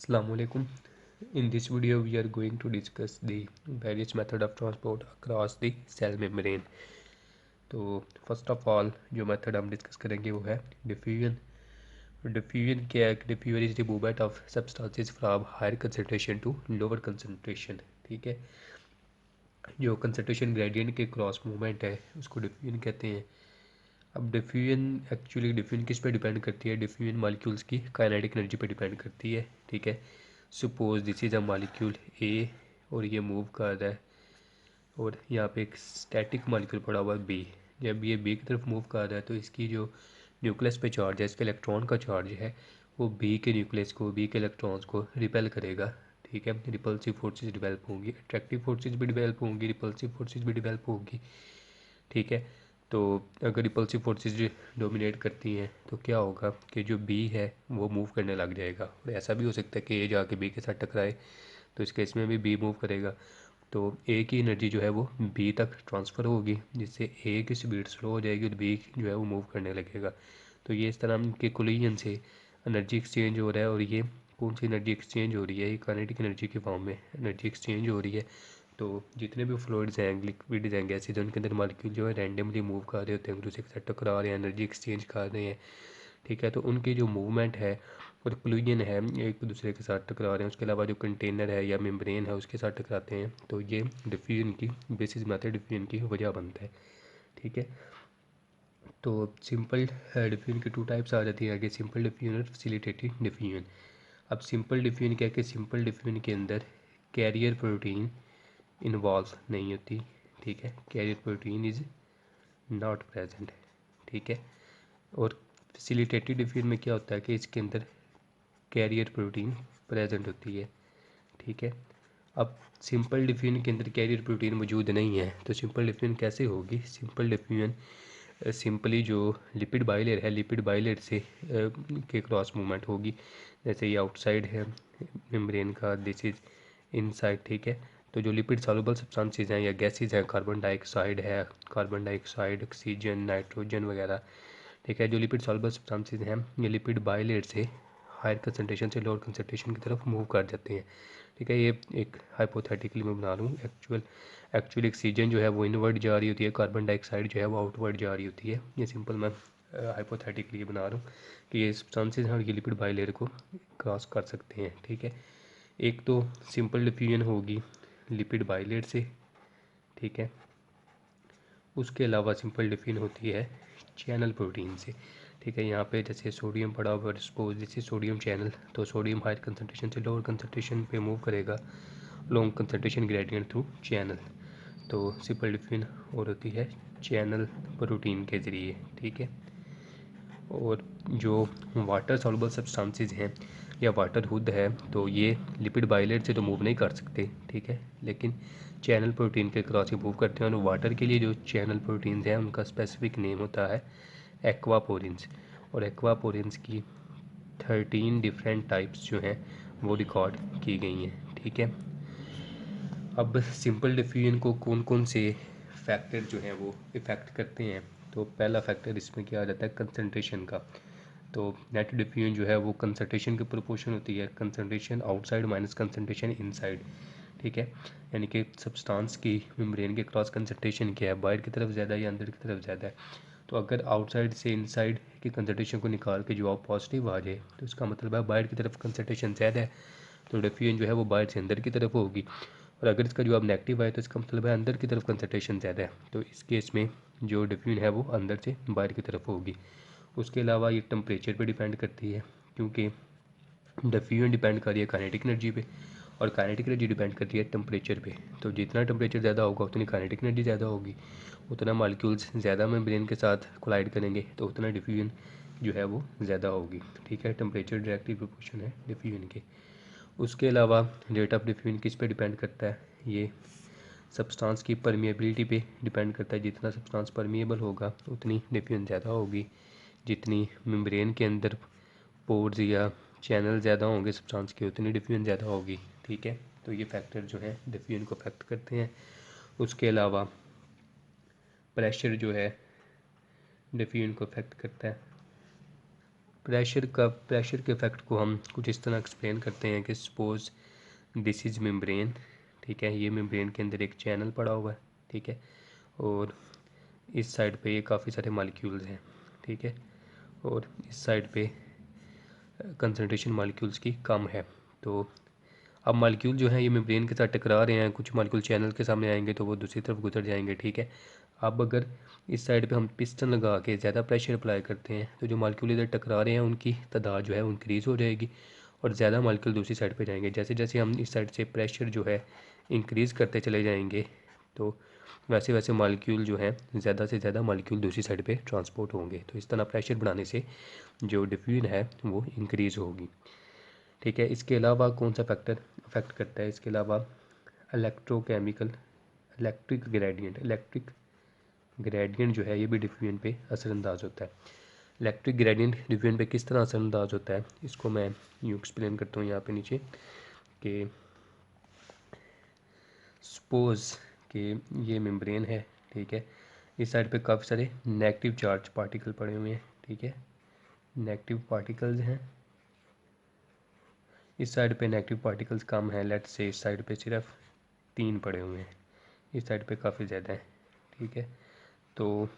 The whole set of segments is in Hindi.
Assalamualaikum. In this video, we are going to discuss the various method of transport across the cell membrane. तो फर्स्ट ऑफ ऑल जो मेथड हम डिस्कस करेंगे वो है डिफ्यूजन। डिफ्यूजन क्या है? Diffusion is the movement of substances from higher concentration to lower concentration. ठीक है, जो कंसनट्रेशन ग्रेडियंट के क्रॉस मूवमेंट है उसको डिफ्यूजन कहते हैं। अब डिफ्यूजन किस पे डिपेंड करती है? डिफ्यूजन मॉलिक्यूल्स की काइनेटिक एनर्जी पे डिपेंड करती है। ठीक है, suppose this is a molecule A और ये मूव कर रहा है और यहाँ पे एक स्टैटिक मॉलिक्यूल पड़ा हुआ है बी। जब ये बी की तरफ मूव कर रहा है तो इसकी जो न्यूक्लियस पे चार्ज है, इसके इलेक्ट्रॉन का चार्ज है, वो बी के न्यूक्लियस को, बी के इलेक्ट्रॉन्स को रिपेल करेगा। ठीक है, रिपल्सिव फोर्सेस डिवेल्प होंगी, अट्रैक्टिव फोर्सेस भी डिवेल्प होंगी, रिपल्सिव फोर्सेस भी डिवेल्प होंगी। ठीक है, तो अगर रिपल्सिव फोर्सेस डोमिनेट करती हैं तो क्या होगा कि जो बी है वो मूव करने लग जाएगा। और ऐसा भी हो सकता है कि ए जाके बी के साथ टकराए, तो इस केस में भी बी मूव करेगा। तो ए की एनर्जी जो है वो बी तक ट्रांसफ़र होगी, जिससे ए की स्पीड स्लो हो जाएगी और बी जो है वो मूव करने लगेगा। तो ये इस तरह के कोलिजन से एनर्जी एक्सचेंज हो रहा है। और ये कौन सी एनर्जी एक्सचेंज हो रही है? ये काइनेटिक एनर्जी के फॉर्म में एनर्जी एक्सचेंज हो रही है। तो जितने भी फ्लूइड्स हैं, लिक्विड्स हैं, गैसेज हैं, उनके अंदर मॉलिक्यूल जो है रैंडमली मूव कर रहे होते हैं, एक दूसरे के साथ टकरा रहे हैं, एनर्जी एक्सचेंज कर रहे हैं। ठीक है, तो उनकी जो मूवमेंट है और कोलिजन है, एक दूसरे के साथ टकरा रहे हैं। उसके अलावा जो कंटेनर है या मेम्ब्रेन है उसके साथ टकराते हैं, तो ये डिफ्यूजन की बेसिस मेथड डिफ्यूजन की वजह बनता है। ठीक है, तो सिंपल डिफ्यूजन की टू टाइप्स आ जाती है आगे, सिंपल डिफ्यूजन और फैसिलिटेटेड डिफ्यूजन। अब सिंपल डिफ्यूजन क्या है कि सिंपल डिफ्यूजन के अंदर कैरियर प्रोटीन इन्वॉल्व नहीं होती। ठीक है, carrier protein is not present. ठीक है, और फैसिलिटेटेड डिफ्यूजन में क्या होता है कि इसके अंदर कैरियर प्रोटीन प्रेजेंट होती है। ठीक है, अब सिंपल डिफ्यूजन के अंदर कैरियर प्रोटीन मौजूद नहीं है, तो सिंपल डिफ्यूजन कैसे होगी? सिंपल डिफ्यूजन सिंपली जो लिपिड बाइलेयर है, लिपिड बाइलेयर से के क्रॉस मूवमेंट होगी। जैसे ये आउटसाइड है मेम्ब्रेन का, दिस इज इनसाइड। ठीक है, तो जो लिपिड सॉल्युबल सब्सटेंसेस हैं या गैसेज हैं, कार्बन डाइऑक्साइड है, कार्बन डाइऑक्साइड, ऑक्सीजन, नाइट्रोजन वगैरह। ठीक है, जो लिपिड सॉल्युबल सब्सटेंसेस हैं ये लिपिड बाइलेयर से हायर कंसनट्रेशन से लोअर कंसनट्रेशन की तरफ मूव कर जाते हैं। ठीक है, ये एक हाइपोथेटिकली मैं बना रहा हूँ। एक्चुअली ऑक्सीजन जो है वो इनवर्ड जा रही होती है, कार्बन डाइऑक्साइड जो है वो आउटवर्ड जा रही होती है। ये सिंपल मैं हाइपोथेटिकली बना रहा हूँ कि ये सब्सटेंसेस हैं और ये लिपिड बाइलेयर को क्रॉस कर सकते हैं। ठीक है, एक तो सिंपल डिफ्यूजन होगी लिपिड बाइलेयर से। ठीक है, उसके अलावा सिंपल डिफ्यूजन होती है चैनल प्रोटीन से। ठीक है, यहाँ पे जैसे सोडियम पड़ा हुआ, सपोज जैसे सोडियम चैनल, तो सोडियम हायर कंसनट्रेशन से लोअर कंसनट्रेशन पे मूव करेगा long concentration gradient through channel. तो सिंपल डिफ्यूजन और होती है चैनल प्रोटीन के ज़रिए। ठीक है, और जो वाटर सॉल्युबल सब्सटेंसेस हैं या वाटर हुड है, तो ये लिपिड बाइलेट से तो मूव नहीं कर सकते। ठीक है, लेकिन चैनल प्रोटीन के क्रॉस ही मूव करते हैं। और वाटर के लिए जो चैनल प्रोटीन्स हैं उनका स्पेसिफिक नेम होता है एक्वापोरिन्स। और एक्वापोरिन्स की 13 डिफरेंट टाइप्स जो हैं वो रिकॉर्ड की गई हैं। ठीक है, अब सिंपल डिफ्यूजन को कौन कौन से फैक्टर जो हैं वो इफ़ेक्ट करते हैं? तो पहला फैक्टर इसमें क्या आ जाता है? कंसनट्रेशन का। तो नेट डिफ्यूजन जो है वो कंसनट्रेशन की प्रोपोर्शन होती है, concentration outside minus concentration inside. ठीक है, यानी कि सब्सटेंस की मेम्ब्रेन के क्रॉस कंसनट्रेशन क्या है, बाहर की तरफ ज़्यादा है या अंदर की तरफ ज़्यादा है। तो अगर आउटसाइड से इनसाइड की कंसनट्रेशन को निकाल के जवाब पॉजिटिव आ जाए तो इसका मतलब है बाहर की तरफ कंसनट्रेशन ज़्यादा है, तो डिफ्यूजन जो है वो बाहर से अंदर की तरफ होगी। और अगर इसका जवाब नेगेटिव आए तो इसका मतलब है अंदर की तरफ कंसनट्रेशन ज़्यादा है, तो इस केस में जो डिफ्यूजन है वो अंदर से बाहर की तरफ होगी। उसके अलावा ये टेम्परेचर पे डिपेंड करती है, क्योंकि डिफ्यूजन डिपेंड कर रही है काइनेटिक एनर्जी पे और काइनेटिक एनर्जी डिपेंड करती है टेम्परेचर पे। तो जितना टेम्परेचर ज़्यादा होगा उतनी काइनेटिक एनर्जी ज़्यादा होगी, उतना मॉलिक्यूल्स ज़्यादा मेम्ब्रेन के साथ कोलाइड करेंगे, तो उतना डिफ्यूजन जो है वो ज़्यादा होगी। ठीक है, टेम्परेचर डायरेक्टली प्रोपोर्शन है डिफ्यूजन के। उसके अलावा रेट ऑफ डिफ्यूजन किस पे डिपेंड करता है? ये सब्सटेंस की परमिएबिलिटी पे डिपेंड करता है। जितना सब्सटेंस परमिएबल होगा उतनी डिफ्यूजन ज़्यादा होगी। जितनी मेम्ब्रेन के अंदर पोर्स या चैनल ज़्यादा होंगे सब्सटेंस के, उतनी डिफ्यूजन ज़्यादा होगी। ठीक है, तो ये फैक्टर जो है डिफ्यूजन को अफेक्ट करते हैं। उसके अलावा प्रेशर जो है डिफ्यूजन को अफेक्ट करता है। प्रेशर के इफेक्ट को हम कुछ इस तरह एक्सप्लेन करते हैं कि सपोज दिस इज़ मेम्ब्रेन, ठीक है। ये मेम्ब्रेन के अंदर एक चैनल पड़ा हुआ है, ठीक है, और इस साइड पे ये काफ़ी सारे मॉलिक्यूल्स हैं, ठीक है, और इस साइड पे कंसनट्रेशन मॉलिक्यूल्स की कम है। तो अब मॉलिक्यूल जो है ये मेम्ब्रेन के साथ टकरा रहे हैं, कुछ मॉलिक्यूल चैनल के सामने आएंगे तो वो दूसरी तरफ गुजर जाएंगे, ठीक है। अब अगर इस साइड पे हम पिस्टन लगा के ज़्यादा प्रेशर अप्लाई करते हैं तो जो मॉलिक्यूल इधर टकरा रहे हैं उनकी तादाद जो है वो इंक्रीज़ हो जाएगी और ज़्यादा मॉलिक्यूल दूसरी साइड पे जाएंगे। जैसे जैसे हम इस साइड से प्रेशर जो है इंक्रीज़ करते चले जाएंगे तो वैसे वैसे मॉलिक्यूल जो है ज़्यादा से ज़्यादा मॉलिक्यूल दूसरी साइड पे ट्रांसपोर्ट होंगे। तो इस तरह प्रेशर बढ़ाने से जो डिफ्यूजन है वो इंक्रीज़ होगी, ठीक है। इसके अलावा कौन सा फैक्टर अफेक्ट करता है? इसके अलावा इलेक्ट्रिक ग्रेडियंट जो है ये भी डिफ्यूजन पे असरअंदाज होता है। इलेक्ट्रिक ग्रेडियंट डिफ्यूजन पे किस तरह असरअंदाज होता है इसको मैं यूँ एक्सप्लेन करता हूँ यहाँ पे नीचे कि सपोज कि ये मेम्ब्रेन है, ठीक है। इस साइड पे काफ़ी सारे नेगेटिव चार्ज पार्टिकल पड़े हुए हैं, ठीक है, नेगेटिव पार्टिकल्स हैं। इस साइड पे नेगेटिव पार्टिकल्स कम हैं, लेट्स से इस साइड पे सिर्फ 3 पड़े हुए हैं, इस साइड पे काफ़ी ज़्यादा है, ठीक है। तो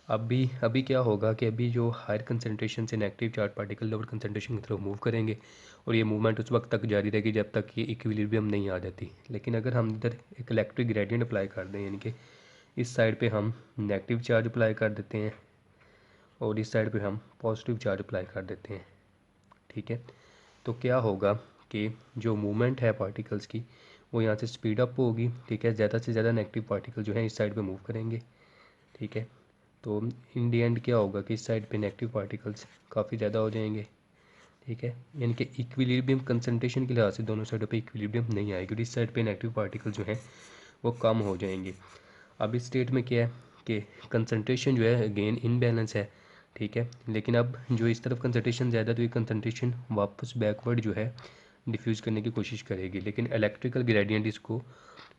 अभी क्या होगा कि अभी जो हायर कंसनट्रेशन से negative charge particle lower concentration की तरफ मूव करेंगे और ये मूवमेंट उस वक्त तक जारी रहेगी जब तक ये इक्विलिब्रियम नहीं आ जाती। लेकिन अगर हम इधर एक इलेक्ट्रिक ग्रेडियंट अप्लाई कर दें, यानी कि इस साइड पे हम नेगेटिव चार्ज अप्लाई कर देते हैं और इस साइड पे हम पॉजिटिव चार्ज अप्लाई कर देते हैं, ठीक है, तो क्या होगा कि जो मूवमेंट है पार्टिकल्स की वो यहाँ से स्पीड अप होगी, ठीक है। ज़्यादा से ज़्यादा नेगेटिव पार्टिकल जो है इस साइड पे मूव करेंगे, ठीक है। तो इन दी एंड क्या होगा कि इस साइड पे नेगेटिव पार्टिकल्स काफ़ी ज़्यादा हो जाएंगे, ठीक है। यानी कि इक्विलिब्रियम कंसंट्रेशन के लिहाज से दोनों साइडों पे इक्विलिब्रियम नहीं आएगी और इस साइड पे नेगेटिव पार्टिकल जो है वो कम हो जाएंगे। अब इस स्टेट में क्या है कि कंसंट्रेशन जो है अगेन इनबैलेंस है, ठीक है। लेकिन अब जो इस तरफ कंसंट्रेशन ज़्यादा तो ये कंसंट्रेशन वापस बैकवर्ड जो है डिफ्यूज़ करने की कोशिश करेगी, लेकिन इलेक्ट्रिकल ग्रेडियंट इसको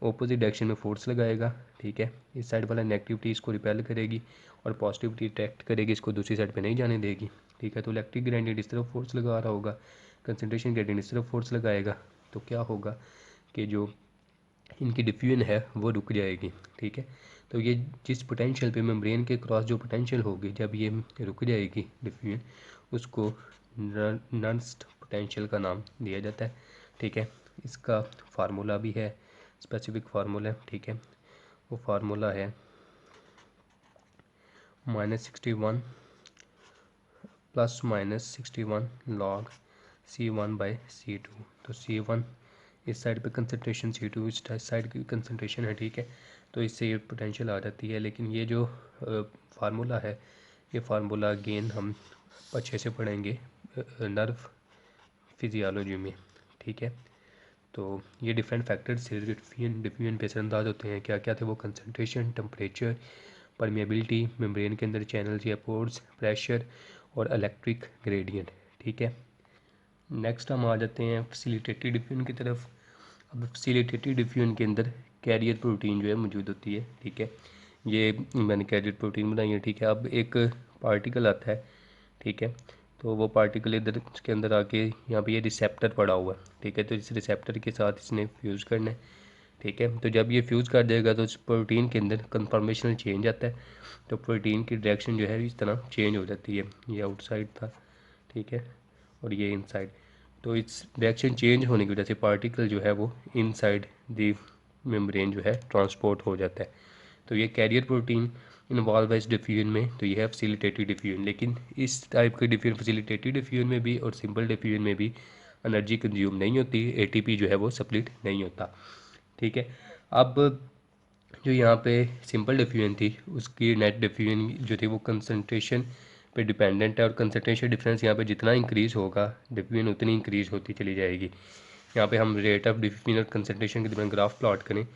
ऑपोजिट डायरेक्शन में फोर्स लगाएगा, ठीक है। इस साइड वाला नेगेटिविटी इसको रिपेल करेगी और पॉजिटिविटी अट्रैक्ट करेगी, इसको दूसरी साइड पे नहीं जाने देगी, ठीक है। तो इलेक्ट्रिक ग्रेडियंट इस तरफ फोर्स लगा रहा होगा, कंसंट्रेशन ग्रेडियंट इस तरफ फोर्स लगाएगा, तो क्या होगा कि जो इनकी डिफ्यूजन है वो रुक जाएगी, ठीक है। तो ये जिस पोटेंशियल पे मेम्ब्रेन के क्रॉस जो पोटेंशियल होगी जब ये रुक जाएगी डिफ्यूजन, उसको नर्स्ट पोटेंशियल का नाम दिया जाता है, ठीक है। इसका फार्मूला भी है, स्पेसिफिक फार्मूला, ठीक है। वो फार्मूला है -61 ± 61 log C1/C2। तो C1 इस साइड पे कंसंट्रेशन, C2 इस साइड की कंसंट्रेशन है, ठीक है। तो इससे ये पोटेंशियल आ जाती है। लेकिन ये जो फार्मूला है ये फार्मूला अगेन हम अच्छे से पढ़ेंगे नर्व फिजियोलॉजी में, ठीक है। तो ये डिफरेंट फैक्टर्स डिफ्यूजन पे असरअंदाज होते हैं। क्या क्या थे वो? कंसंट्रेशन, टेम्परेचर, परमेबिलिटी, मेम्ब्रेन के अंदर चैनल्स या पोर्स, प्रेशर और इलेक्ट्रिक ग्रेडियंट, ठीक है। नेक्स्ट हम आ जाते हैं फैसिलिटेटेड डिफ्यूजन की तरफ। अब फैसिलिटेटेड डिफ्यूजन के अंदर कैरियर प्रोटीन जो है मौजूद होती है, ठीक है। ये मैंने कैरियर प्रोटीन बनाई है, ठीक है। अब एक पार्टिकल आता है, ठीक है, तो वो पार्टिकल इधर इसके अंदर आके यहाँ पे ये रिसेप्टर पड़ा हुआ है, ठीक है। तो इस रिसेप्टर के साथ इसने फ्यूज़ करना है, ठीक है। तो जब ये फ्यूज़ कर देगा तो इस प्रोटीन के अंदर कन्फॉर्मेशनल चेंज आता है, तो प्रोटीन की डायरेक्शन जो है इस तरह चेंज हो जाती है। ये आउटसाइड था, ठीक है, और ये इनसाइड। तो इस डायरेक्शन चेंज होने की वजह से पार्टिकल जो है वो इनसाइड द मेम्ब्रेन जो है ट्रांसपोर्ट हो जाता है। तो ये कैरियर प्रोटीन इन्वॉल्व है इस डिफ्यूजन में, तो ये है फैसिलिटेटेड डिफ्यूजन। लेकिन इस टाइप के डिफ्यूजन फैसिलिटेटेड डिफ्यूजन में भी और सिंपल डिफ्यूजन में भी एनर्जी कंज्यूम नहीं होती, एटीपी जो है वो स्प्लिट नहीं होता, ठीक है। अब जो यहाँ पे सिंपल डिफ्यूजन थी उसकी नेट डिफ्यूजन जो थी वो कंसंट्रेशन पे डिपेंडेंट है और कंसंट्रेशन डिफरेंस यहाँ पे जितना इंक्रीज़ होगा डिफ्यूजन उतनी इंक्रीज़ होती चली जाएगी। यहाँ पे हम रेट ऑफ डिफ्यूजन और कंसंट्रेशन के दरमियान ग्राफ प्लॉट करें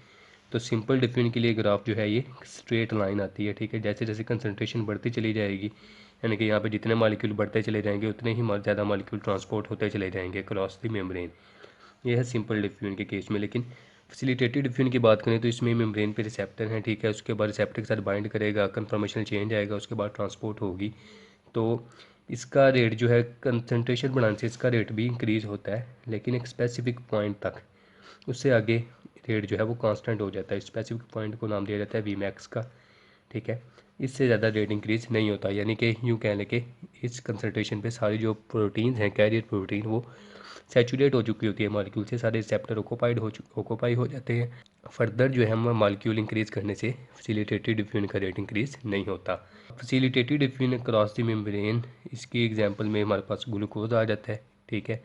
तो सिंपल डिफ्यूजन के लिए ग्राफ जो है ये स्ट्रेट लाइन आती है, ठीक है। जैसे जैसे कंसंट्रेशन बढ़ती चली जाएगी, यानी कि यहाँ पे जितने मॉलिक्यूल बढ़ते चले जाएंगे उतने ही ज़्यादा मॉलिक्यूल ट्रांसपोर्ट होते चले जाएंगे क्रॉस द मेम्ब्रेन। ये है सिंपल डिफ्यूजन के केस में। लेकिन फैसिलिटेटेड डिफ्यूजन की बात करें तो इसमें मेम्ब्रेन पे रिसेप्टर हैं, ठीक है। उसके बाद रिसेप्टर के साथ बाइंड करेगा, कन्फर्मेशन चेंज आएगा, उसके बाद ट्रांसपोर्ट होगी। तो इसका रेट जो है कंसनट्रेशन बढ़ाने से इसका रेट भी इंक्रीज़ होता है, लेकिन एक स्पेसिफिक पॉइंट तक। उससे आगे रेट जो है वो कांस्टेंट हो जाता है। स्पेसिफिक पॉइंट को नाम दिया जाता है वी मैक्स का, ठीक है। इससे ज़्यादा रेट इंक्रीज़ नहीं होता, यानी कि यूँ कह लें कि इस कंसनट्रेशन पे सारी जो प्रोटीन्स हैं, कैरियर प्रोटीन, वो सैचुरेट हो चुकी होती है मॉलिक्यूल से। सारे रिसेप्टर ऑक्यूपाई हो जाते हैं। फर्दर जो है हम मॉलिक्यूल इंक्रीज़ करने से फैसिलिटेटेड डिफ्यूजन का रेट इंक्रीज़ नहीं होता। Facilitated diffusion cross the membrane, इसकी एग्जांपल में हमारे पास ग्लूकोज आ जाता है, ठीक है।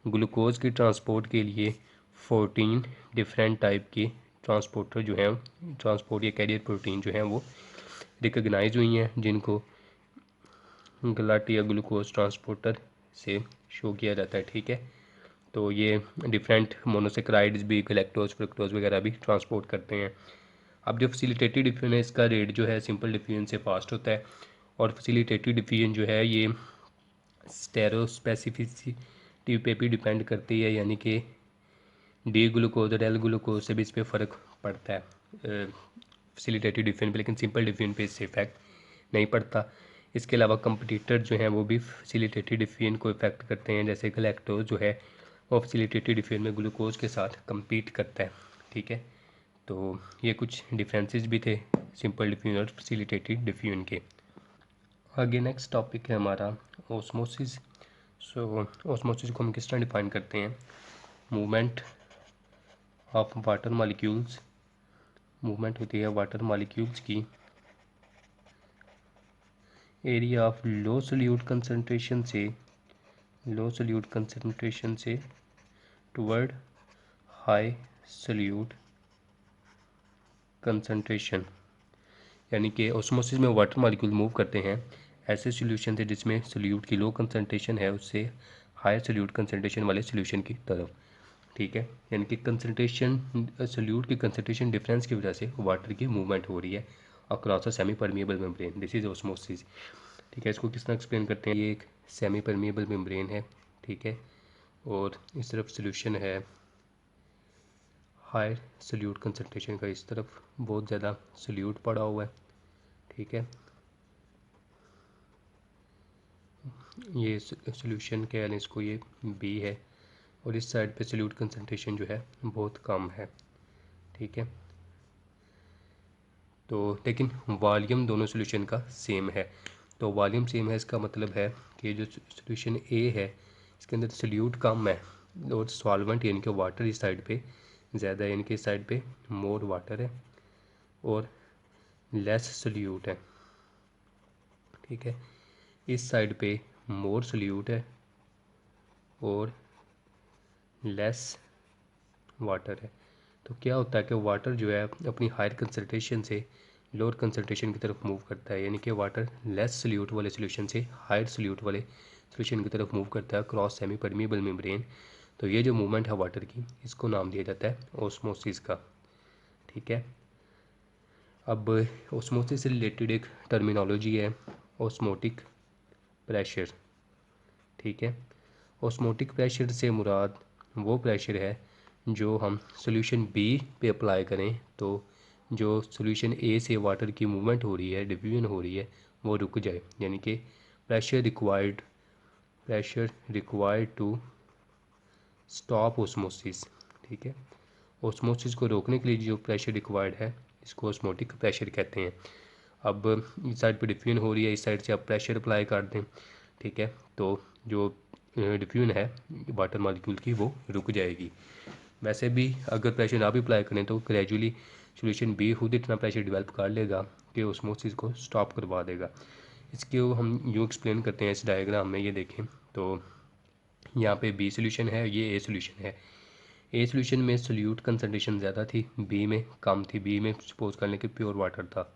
ग्लूकोज की ट्रांसपोर्ट के लिए 14 डिफरेंट टाइप के ट्रांसपोर्टर जो हैं, ट्रांसपोर्ट या कैरियर प्रोटीन जो हैं वो रिकग्नाइज हुई हैं, जिनको गलाट या ग्लूकोज ट्रांसपोर्टर से शो किया जाता है, ठीक है। तो ये डिफरेंट मोनोसेक्राइड्स भी, गलैक्टोज, फ्रुक्टोज वगैरह भी ट्रांसपोर्ट करते हैं। अब जो फैसिलिटेटेड डिफ्यूजन है, इसका रेट जो है सिंपल डिफ्यूजन से फास्ट होता है, और फैसिलिटेटेड डिफ्यूजन जो है ये स्टेरोस्पेसिफिसिटी पे भी डिपेंड करती है, यानी कि डी ग्लूकोज और एल ग्लूकोज से भी इस पर फ़र्क पड़ता है फैसिलिटेटेड डिफ्यूजन पे, लेकिन सिंपल डिफ्यूजन पे इससे इफेक्ट नहीं पड़ता। इसके अलावा कंपटीटर जो हैं वो भी फैसिलिटेटेड डिफ्यूजन को इफेक्ट करते हैं, जैसे गलैक्टोज जो है वो फैसिलिटेटेड डिफ्यूजन में ग्लूकोज के साथ कम्पीट करता है, ठीक है। तो ये कुछ डिफरेंसेस भी थे सिंपल डिफ्यूजन और फैसिलिटेटेड डिफ्यूजन के। आगे नेक्स्ट टॉपिक है हमारा ऑस्मोसिस। ऑस्मोसिस को हम किस तरह डिफाइन करते हैं? Movement of water molecules, movement होती है वाटर मॉलिक्यूल्स की area of low solute concentration से टुवर्ड हाई सोल्यूट कंसनट्रेशन, यानी कि ऑस्मोसिस में वाटर मॉलिक्यूल मूव करते हैं ऐसे सॉल्यूशन से जिसमें सोल्यूट की लो कंसनट्रेशन है, उससे हाई सोल्यूट कंसनट्रेशन वाले सॉल्यूशन की तरफ, ठीक है। यानी कि कंसनट्रेशन, सोल्यूट की कंसनट्रेशन डिफरेंस की वजह से वाटर की मूवमेंट हो रही है across a semi permeable membrane, this is osmosis, ठीक है। इसको किस तरह एक्सप्लेन करते हैं? ये एक सेमी परमिएबल मेम्ब्रेन है, ठीक है, और इस तरफ सॉल्यूशन है हाई सोल्यूट कंसनट्रेशन का, इस तरफ बहुत ज़्यादा सोल्यूट पड़ा हुआ है, ठीक है। ये सॉल्यूशन कह लें इसको, ये बी है, और इस साइड पे सोल्यूट कंसनट्रेशन जो है बहुत कम है, ठीक है। तो लेकिन वॉल्यूम दोनों सॉल्यूशन का सेम है। तो वॉल्यूम सेम है, इसका मतलब है कि जो सॉल्यूशन ए है इसके अंदर सोल्यूट कम है, और सॉल्वेंट यानी कि वाटर इस साइड पे ज़्यादा है, यानी कि इस साइड पे मोर वाटर है और लेस सोल्यूट है, ठीक है। इस साइड पे मोर सोल्यूट है और लेस वाटर है। तो क्या होता है कि वाटर जो है अपनी हायर कंसनट्रेशन से लोअर कंसनट्रेशन की तरफ मूव करता है, यानी कि वाटर लेस सोल्यूट वाले सॉल्यूशन से हायर सोल्यूट वाले सॉल्यूशन की तरफ मूव करता है क्रॉस सेमी परमिएबल मेम्ब्रेन। तो ये जो मूवमेंट है वाटर की, इसको नाम दिया जाता है ऑस्मोसिस का, ठीक है। अब ऑस्मोसिस से रिलेटेड एक टर्मिनोलॉजी है ऑस्मोटिक प्रेशर, ठीक है। ऑस्मोटिक प्रेशर से मुराद वो प्रेशर है जो हम सॉल्यूशन बी पे अप्लाई करें तो जो सॉल्यूशन ए से वाटर की मूवमेंट हो रही है, डिफ्यूजन हो रही है, वो रुक जाए, यानी कि pressure required to stop osmosis, ठीक है। ऑस्मोसिस को रोकने के लिए जो प्रेशर रिक्वायर्ड है इसको ऑस्मोटिक प्रेशर कहते हैं। अब इस साइड पे डिफ्यूजन हो रही है, इस साइड से आप प्रेशर अप्लाई कर दें, ठीक है, तो जो डिफ्यूजन है वाटर मॉलिक्यूल की वो रुक जाएगी। वैसे भी अगर प्रेशर ना भी अप्लाई करें तो ग्रेजुअली सॉल्यूशन बी खुद इतना प्रेशर डेवलप कर लेगा कि ऑस्मोसिस को स्टॉप करवा देगा। इसके हम यूँ एक्सप्लेन करते हैं इस डायग्राम में, ये देखें तो यहाँ पे बी सॉल्यूशन है, ये ए सॉल्यूशन है। ए सॉल्यूशन में सोल्यूट कंसनट्रेशन ज़्यादा थी, बी में कम थी। बी में सपोज कर लें कि प्योर वाटर था,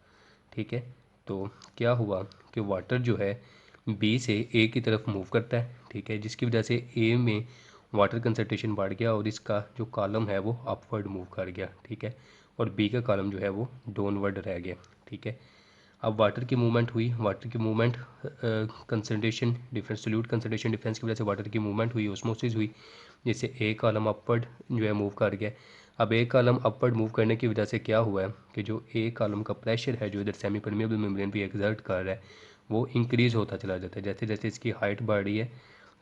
ठीक है। तो क्या हुआ कि वाटर जो है बी से ए की तरफ मूव करता है, ठीक है, जिसकी वजह से ए में वाटर कंसनट्रेशन बढ़ गया और इसका जो कॉलम है वो अपवर्ड मूव कर गया, ठीक है, और बी का कॉलम जो है वो डाउनवर्ड रह गया, ठीक है। अब वाटर की मूवमेंट हुई, वाटर की movement concentration difference, solute concentration difference की वजह से वाटर की मूवमेंट हुई, ऑस्मोसिस हुई, जिससे ए कॉलम अपवर्ड जो है मूव कर गया। अब ए कॉलम अपवर्ड मूव करने की वजह से क्या हुआ है कि जो ए कॉलम का प्रेशर है जो इधर सेमी परमिएबल मेम्ब्रेन पे एक्सर्ट कर रहा है, वो इंक्रीज़ होता चला जाता है। जैसे जैसे इसकी हाइट बढ़ रही है,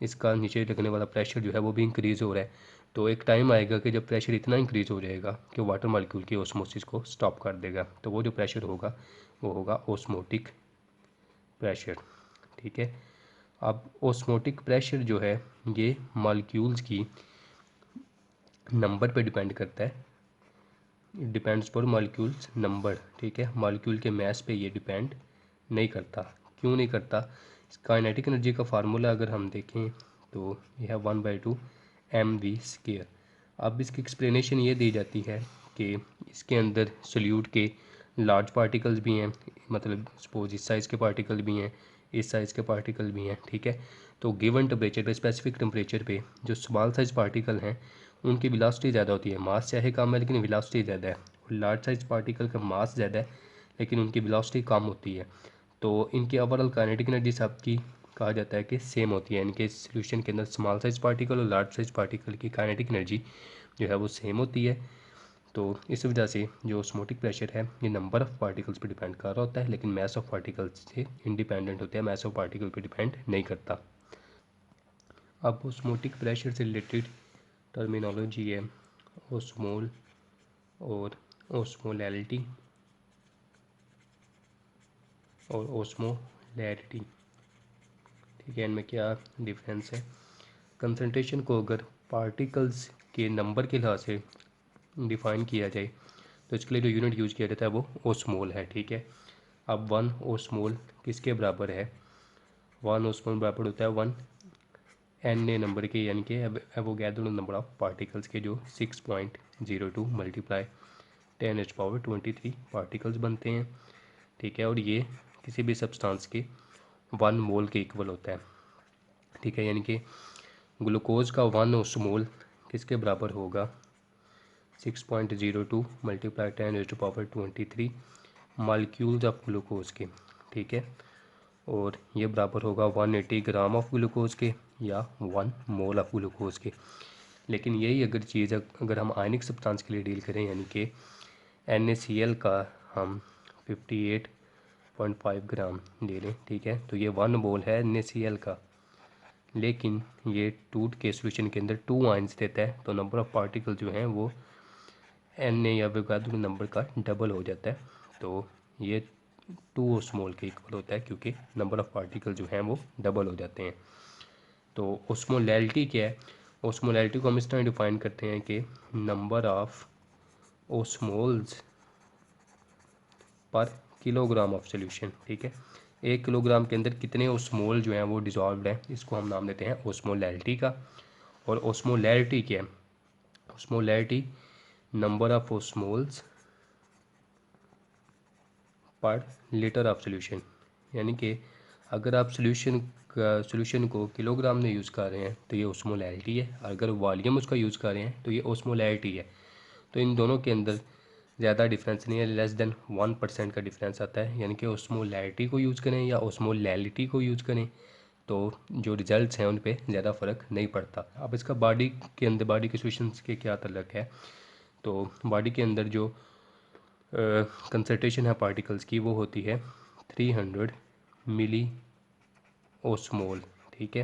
इसका नीचे लगने वाला प्रेशर जो है वो भी इंक्रीज़ हो रहा है। तो एक टाइम आएगा कि जब प्रेशर इतना इंक्रीज़ हो जाएगा कि वाटर मॉलिक्यूल की ऑस्मोसिस को स्टॉप कर देगा। तो वो जो प्रेशर होगा वो होगा ऑस्मोटिक प्रेशर। ठीक है। अब ऑस्मोटिक प्रेशर जो है ये मॉलिक्यूल्स की नंबर पे डिपेंड करता है। Depends for molecules number. ठीक है, मॉलिक्यूल के मास पे ये डिपेंड नहीं करता। क्यों नहीं करता? काइनेटिक एनर्जी का फार्मूला अगर हम देखें तो यह 1/2 mv²। अब इसकी एक्सप्लेनेशन ये दी जाती है कि इसके अंदर सोल्यूट के लार्ज पार्टिकल्स भी हैं, मतलब सपोज इस साइज़ के पार्टिकल भी हैं, इस साइज़ के पार्टिकल भी हैं। ठीक है, तो गिवन टेम्परेचर पे, स्पेसिफिक टेम्परेचर पे जो स्मॉल साइज़ पार्टिकल हैं उनकी वेलोसिटी ज़्यादा होती है। मास चाहे कम है लेकिन वेलोसिटी ज़्यादा है। और लार्ज साइज़ पार्टिकल का मास ज़्यादा है लेकिन उनकी वेलोसिटी कम होती है। तो इनकी ओवरऑल काइनेटिक एनर्जी सबकी कहा जाता है कि सेम होती है। इनके सॉल्यूशन के अंदर स्मॉल साइज़ पार्टिकल और लार्ज साइज़ पार्टिकल की काइनेटिक एनर्जी जो है वो सेम होती है। तो इस वजह से जो ऑस्मोटिक प्रेशर है ये नंबर ऑफ़ पार्टिकल्स पे डिपेंड कर रहा होता है, लेकिन मास ऑफ पार्टिकल्स से इंडिपेंडेंट होता है, मास ऑफ पार्टिकल पे डिपेंड नहीं करता। अब ऑस्मोटिक प्रेशर से रिलेटेड टर्मिनोलॉजी है ओस्मोल और ओस्मोलैरिटी और ओस्मोलैरिटी। ठीक है, इनमें क्या डिफरेंस है? कंसंट्रेशन को अगर पार्टिकल्स के नंबर के लिहाज से डिफ़ाइन किया जाए तो इसके लिए जो यूनिट यूज़ किया जाता है वो ओस्मोल है। ठीक है, अब 1 ओस्मोल किसके बराबर है? 1 ओस्मोल बराबर होता है 1 एन ए नंबर के, यानी कि एवोगैड्रो नंबर ऑफ पार्टिकल्स के, जो 6.02 मल्टीप्लाई 10⁻23 पार्टिकल्स बनते हैं। ठीक है, और ये किसी भी सब्सटेंस के 1 मोल के इक्वल होता है। ठीक है, यानी कि ग्लूकोज का 1 ओस्मोल किसके बराबर होगा? 6.02 मल्टीप्लाई 10⁻23 मॉलिक्यूल्स ऑफ ग्लूकोज के। ठीक है, और ये बराबर होगा 180 ग्राम ऑफ ग्लूकोज के या 1 मोल ऑफ ग्लूकोज के। लेकिन यही अगर चीज़ अगर हम आयनिक सब्सटेंस के लिए डील करें, यानी कि NaCl का हम 58.5 ग्राम ले लें। ठीक है, तो ये 1 मोल है NaCl का, लेकिन ये टूट के सॉल्यूशन के अंदर 2 आयंस देता है, तो नंबर ऑफ़ पार्टिकल जो हैं वो Na या एवोगाड्रो नंबर का डबल हो जाता है। तो ये 2 ओस्मोल के इक्वल होता है क्योंकि नंबर ऑफ़ पार्टिकल जो हैं वो डबल हो जाते हैं। तो ओस्मोलैरिटी क्या है? ओस्मोलैरिटी को हम इस तरह डिफाइन करते हैं कि नंबर ऑफ़ ओस्मोल्स पर किलोग्राम ऑफ सॉल्यूशन। ठीक है, 1 किलोग्राम के अंदर कितने ओस्मोल जो हैं वो डिज़ोल्व्ड हैं, इसको हम नाम देते हैं ओस्मोलैरिटी का। और ओस्मोलैरिटी क्या है? ओस्मोलैरिटी नंबर ऑफ ओस्मोल्स पर लीटर ऑफ सॉल्यूशन, यानी कि अगर आप सॉल्यूशन को किलोग्राम में यूज़ कर रहे हैं तो ये ओस्मोलैरिटी है, अगर वॉल्यूम उसका यूज़ कर रहे हैं तो ये ओस्मोलैरिटी है। तो इन दोनों के अंदर ज़्यादा डिफरेंस नहीं है, लेस देन 1% का डिफरेंस आता है। यानी कि ओस्मोलैरिटी को यूज़ करें या ओस्मोलैरिटी को यूज़ करें तो जो रिजल्ट्स हैं उन पे ज़्यादा फ़र्क नहीं पड़ता। अब इसका बॉडी के अंदर, बॉडी के सॉल्यूशंस के क्या तल्लक है? तो बॉडी के अंदर जो कंसंट्रेशन है पार्टिकल्स की वो होती है 300 मिली ओस्मोल। ठीक है,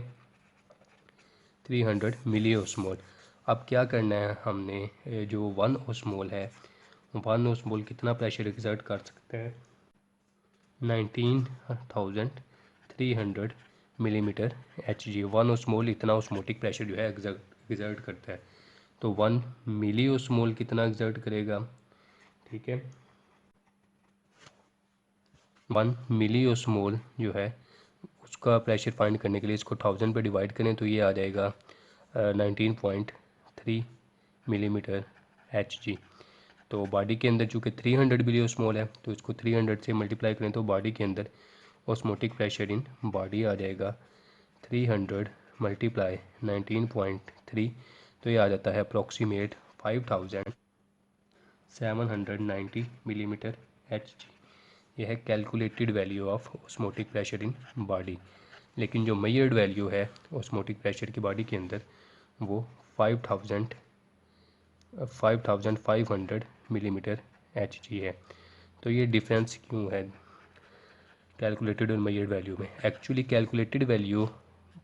300 मिली ओस्मोल। अब क्या करना है हमने, जो 1 ओस्मोल है, 1 ओस्मोल कितना प्रेशर एक्सर्ट कर सकते हैं? 19,300 मिलीमीटर Hg। 1 ओस्मोल इतना ओस्मोटिक प्रेशर जो है एक्सर्ट करता है। तो 1 मिली ओस्मोल कितना एक्सर्ट करेगा? ठीक है, 1 मिली ओस्मोल जो है उसका प्रेशर फाइंड करने के लिए इसको 1000 पे डिवाइड करें तो ये आ जाएगा 19.3 मिलीमीटर Hg। तो बॉडी के अंदर चूँकि 300 मिली ओस्मोल है तो इसको 300 से मल्टीप्लाई करें तो बॉडी के अंदर ऑस्मोटिक प्रेशर इन बॉडी आ जाएगा 300 मल्टीप्लाई 19.3, तो ये आ जाता है अप्रॉक्सीमेट 5790 मिलीमीटर Hg। यह है calculated value of osmotic pressure in body. लेकिन जो मेजर्ड वैल्यू है ऑस्मोटिक प्रेशर की बॉडी के अंदर वो 5500 मिलीमीटर Hg है। तो ये डिफरेंस क्यों है? कैलकुलेटेड और मेजर्ड वैल्यू में। एक्चुअली कैलकुलेटेड वैल्यू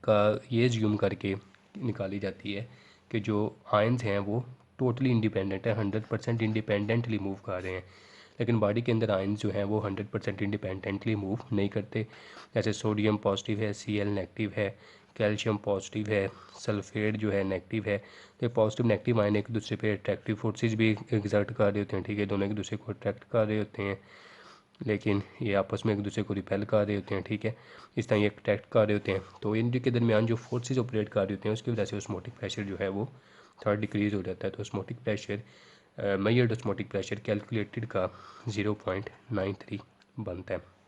का ये ज्यूम करके निकाली जाती है कि जो आयंस हैं वो टोटली इंडिपेंडेंट है, 100% इंडिपेंडेंटली मूव कर रहे हैं। लेकिन बॉडी के अंदर आयंस जो हैं वो 100% इंडिपेंडेंटली मूव नहीं करते। जैसे सोडियम पॉजिटिव है, Cl नेगेटिव है, कैल्शियम पॉजिटिव है, सल्फेट जो है नेगेटिव है। तो पॉजिटिव नेगेटिव आयन एक दूसरे पे अट्रैक्टिव फोर्सेज भी एग्जर्ट कर रहे होते हैं, ठीक है, दोनों एक दूसरे को अट्रैक्ट कर रहे होते हैं, लेकिन ये आपस में एक दूसरे को रिपेल कर रहे होते हैं, ठीक है, इस तरह ये अट्रैक्ट कर रहे होते हैं। तो इनके दरमियान जो फोर्सेज ऑपरेट कर रहे होते हैं उसकी वजह से ऑस्मोटिक प्रेशर जो है वो थोड़ा डिक्रीज़ हो जाता है। तो osmotic pressure measured osmotic pressure calculated का 0.93 बनता है।